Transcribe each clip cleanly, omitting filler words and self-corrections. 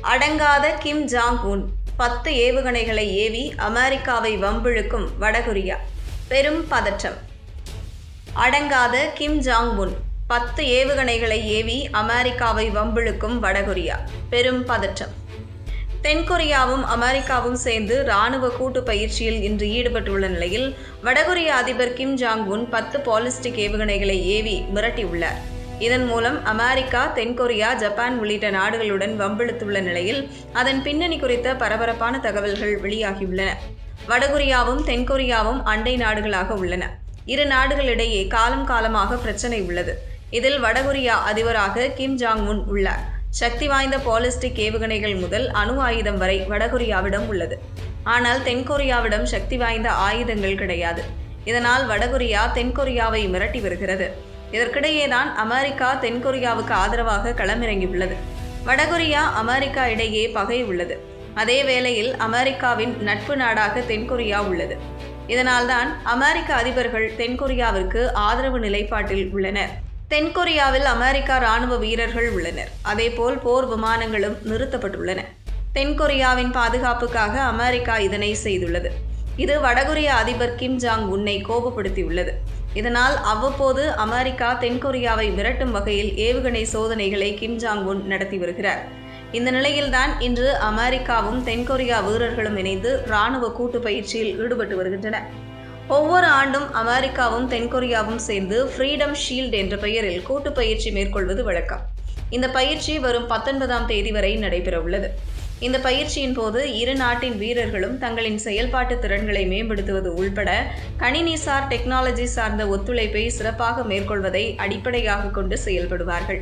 அடங்காத Kim Jong Un 10 ஏவுகணைகளை AV அமெரிக்காவை வம்பிழுக்கும் வடகொரியா, பெரும் பதற்றம். அடங்காத கிம் ஜாங் உன் 10 ஏவுகணைகளை ஏவி அமெரிக்காவை வம்பிழுக்கும் வடகொரியா, பெரும் பதற்றம். தென்கொரியாவும் அமெரிக்காவும் சேர்ந்து இராணுவ கூட்டு பயிற்சியில் இன்று ஈடுபட்டுள்ள நிலையில் வடகொரிய அதிபர் கிம் ஜாங் உன் 10 பாலிஸ்டிக் ஏவுகணைகளை ஏவி மிரட்டியுள்ளார். இதன் மூலம் அமெரிக்கா, தென்கொரியா, ஜப்பான் உள்ளிட்ட நாடுகளுடன் வம்பிழுத்துள்ள நிலையில் அதன் பின்னணி குறித்த பரபரப்பான தகவல்கள் வெளியாகியுள்ளன. வடகொரியாவும் தென்கொரியாவும் அண்டை நாடுகளாக உள்ளன. இரு நாடுகளிடையே காலம் காலமாக பிரச்சனை உள்ளது. இதில் வடகொரியா அதிபராக கிம் ஜாங் உன் உள்ளார். சக்தி வாய்ந்த பாலிஸ்டிக் ஏவுகணைகள் முதல் அணு ஆயுதம் வரை வடகொரியாவிடம் உள்ளது. ஆனால் தென்கொரியாவிடம் சக்தி வாய்ந்த ஆயுதங்கள் கிடையாது. இதனால் வடகொரியா தென்கொரியாவை மிரட்டி வருகிறது. இதற்கிடையேதான் அமெரிக்கா தென்கொரியாவுக்கு ஆதரவாக களமிறங்கியுள்ளது. வடகொரியா, அமெரிக்கா இடையே பகை உள்ளது. அதே வேளையில் அமெரிக்காவின் நட்பு நாடாக தென்கொரியா உள்ளது. இதனால்தான் அமெரிக்க அதிபர்கள் தென்கொரியாவிற்கு ஆதரவு நிலைப்பாட்டில் உள்ளனர். தென்கொரியாவில் அமெரிக்கா இராணுவ வீரர்கள் உள்ளனர். அதேபோல் போர் விமானங்களும் நிறுத்தப்பட்டுள்ளன. தென்கொரியாவின் பாதுகாப்புக்காக அமெரிக்கா இதனை செய்துள்ளது. இது வடகொரிய அதிபர் கிம் ஜாங் உன்னை கோபப்படுத்தியுள்ளது. இதனால் அவ்வப்போது அமெரிக்கா தென்கொரியாவை மிரட்டும் வகையில் ஏவுகணை சோதனைகளை கிம் ஜாங் உன் நடத்தி வருகிறார். இந்த நிலையில்தான் இன்று அமெரிக்காவும் தென்கொரியா வீரர்களும் இணைந்து இராணுவ கூட்டு பயிற்சியில் ஈடுபட்டு வருகின்றனர். ஒவ்வொரு ஆண்டும் அமெரிக்காவும் தென்கொரியாவும் சேர்ந்து ஃப்ரீடம் ஷீல்ட் என்ற பெயரில் கூட்டு பயிற்சி மேற்கொள்வது வழக்கம். இந்த பயிற்சி வரும் 19ஆம் தேதி வரை நடைபெறவுள்ளது. இந்த பயிற்சியின் போது இரு நாட்டின் வீரர்களும் தங்களின் செயல்பாட்டு திறன்களை மேம்படுத்துவது உள்பட கணினிசார் டெக்னாலஜி சார்ந்த ஒத்துழைப்பை சிறப்பாக மேற்கொள்வதை அடிப்படையாக கொண்டு செயல்படுவார்கள்.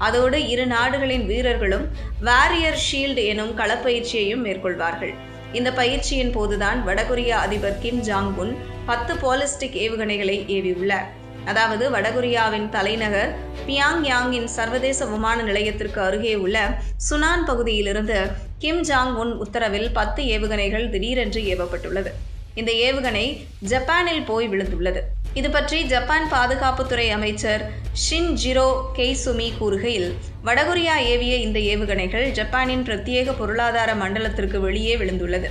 அதோடு இரு நாடுகளின் வீரர்களும் வாரியர் ஷீல்டு எனும் களப்பயிற்சியையும் மேற்கொள்வார்கள். இந்த பயிற்சியின் போதுதான் வடகொரிய அதிபர் கிம் ஜாங் உன் 10 பாலிஸ்டிக் ஏவுகணைகளை ஏவியுள்ளார். அதாவது வடகொரியாவின் தலைநகர் பியாங்யாங்கின் சர்வதேச விமான நிலையத்திற்கு அருகே உள்ள சுனான் பகுதியிலிருந்து கிம் ஜாங் உன் உத்தரவில் 10 ஏவுகணைகள் திடீரென்று ஏவப்பட்டுள்ளது. இந்த ஏவுகணை ஜப்பானில் போய் விழுந்துள்ளது. இது பற்றி ஜப்பான் பாதுகாப்புத்துறை அமைச்சர் ஷின்ஜிரோ கெய்சுமி கூறுகையில், வடகொரியா ஏவிய இந்த ஏவுகணைகள் ஜப்பானின் பிரத்யேக பொருளாதார மண்டலத்திற்கு வெளியே விழுந்துள்ளது.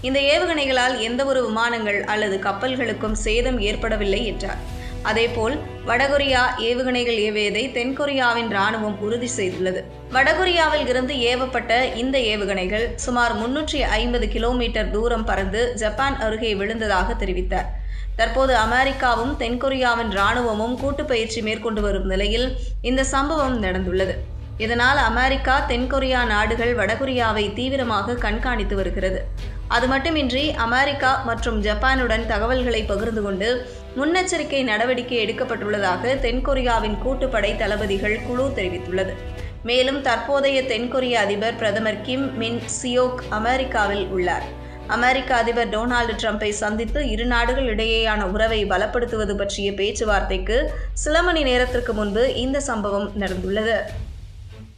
இந்த ஏவுகணைகளால் எந்தவொரு விமானங்கள் அல்லது கப்பல்களுக்கும் சேதம் ஏற்படவில்லை என்றார். அதேபோல் வடகொரியா ஏவுகணைகள் ஏவியதை தென்கொரியாவின் இராணுவம் உறுதி செய்துள்ளது. வடகொரியாவில் இருந்து ஏவப்பட்ட இந்த ஏவுகணைகள் சுமார் 350 கிலோமீட்டர் தூரம் பறந்து ஜப்பான் அருகே விழுந்ததாக தெரிவித்தார். தற்போது அமெரிக்காவும் தென்கொரியாவின் இராணுவமும் கூட்டு பயிற்சி மேற்கொண்டு வரும் நிலையில் இந்த சம்பவம் நடந்துள்ளது. இதனால் அமெரிக்கா, தென்கொரியா நாடுகள் வடகொரியாவை தீவிரமாக கண்காணித்து வருகிறது. அது மட்டுமின்றி அமெரிக்கா மற்றும் ஜப்பானுடன் தகவல்களை பகிர்ந்து கொண்டு முன்னெச்சரிக்கை நடவடிக்கை எடுக்கப்பட்டுள்ளதாக தென்கொரியாவின் கூட்டுப்படை தளபதிகள் குழு தெரிவித்துள்ளது. மேலும் தற்போதைய தென்கொரிய அதிபர் பிரதமர் கிம் மின் சியோக் அமெரிக்காவில் உள்ளார். அமெரிக்க அதிபர் டொனால்டு டிரம்பை சந்தித்து இரு நாடுகள் இடையேயான உறவை பலப்படுத்துவது பற்றிய பேச்சுவார்த்தைக்கு சில மணி நேரத்திற்கு முன்பு இந்த சம்பவம் நடந்துள்ளது.